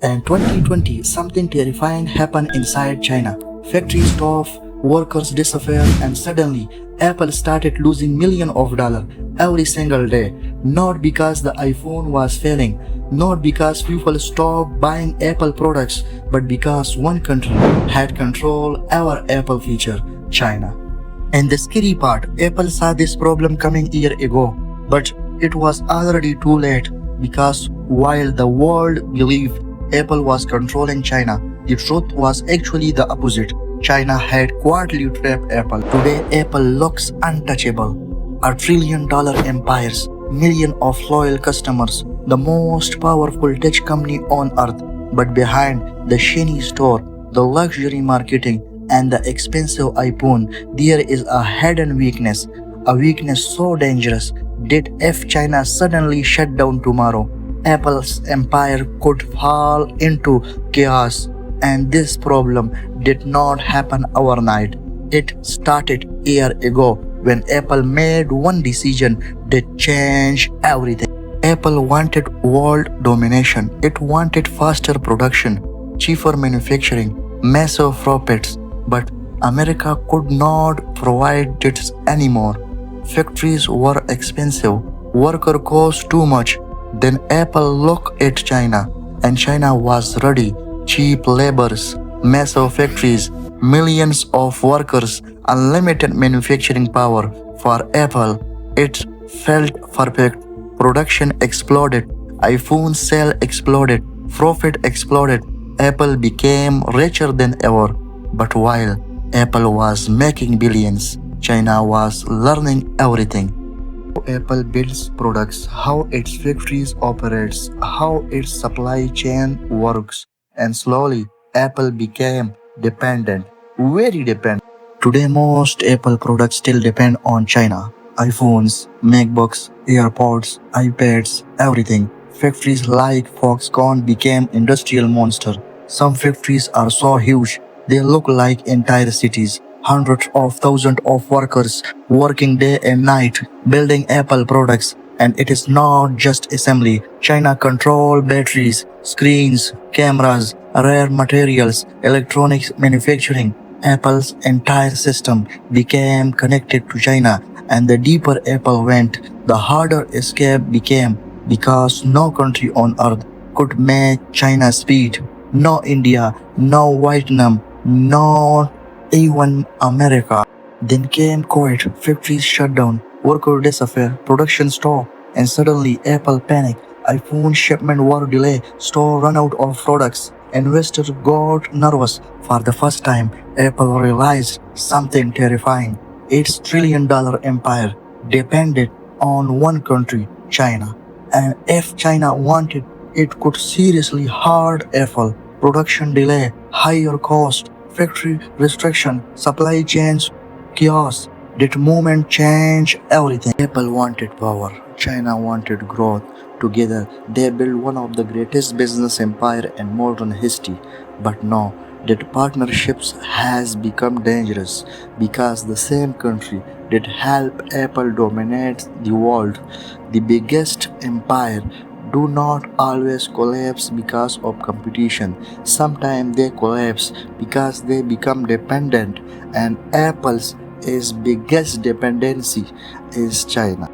In 2020, something terrifying happened inside China. Factories stopped, workers disappeared, and suddenly Apple started losing millions of dollars every single day. Not because the iPhone was failing, not because people stopped buying Apple products, but because one country had control over Apple feature, China. And the scary part, Apple saw this problem coming a year ago, but it was already too late because while the world believed Apple was controlling China, the truth was actually the opposite. China had quietly trapped Apple. Today, Apple looks untouchable. $1 trillion empires, millions of loyal customers, the most powerful tech company on earth. But behind the shiny store, the luxury marketing, and the expensive iPhone, there is a hidden weakness. A weakness so dangerous that if China suddenly shut down tomorrow, Apple's empire could fall into chaos. And this problem did not happen overnight. It started a year ago when Apple made one decision that changed everything. Apple wanted world domination. It wanted faster production, cheaper manufacturing, massive profits. But America could not provide this anymore. Factories were expensive, worker cost too much. Then Apple looked at China, and China was ready. Cheap labors, massive factories, millions of workers, unlimited manufacturing power. For Apple, it felt perfect. Production exploded, iPhone sale exploded, profit exploded. Apple became richer than ever. But while Apple was making billions, China was learning everything. How Apple builds products, how its factories operates, how its supply chain works, and slowly Apple became dependent, very dependent. Today most Apple products still depend on China. iPhones, MacBooks, AirPods, iPads, everything. Factories like Foxconn became industrial monster. Some factories are so huge they look like entire cities. Hundreds of thousands of workers working day and night building Apple products. And it is not just assembly. China control batteries, screens, cameras, rare materials, electronics manufacturing. Apple's entire system became connected to China, and the deeper Apple went, the harder escape became because no country on earth could match China's speed. No India, no Vietnam, not even America. Then came COVID, factories shut down, workers disappear, production stop, and suddenly Apple panicked. iPhone shipment were delayed, store run out of products. Investors got nervous. For the first time, Apple realized something terrifying. Its $1 trillion empire depended on one country, China. And if China wanted, it could seriously hurt Apple. Production delay, higher cost, factory restriction, supply chains chaos. That moment changed everything. Apple wanted power, China wanted growth. Together, they built one of the greatest business empire in modern history. But now, that partnerships has become dangerous because the same country that helped Apple dominate the world, the biggest empire, do not always collapse because of competition. Sometimes they collapse because they become dependent, and Apple's biggest dependency is China.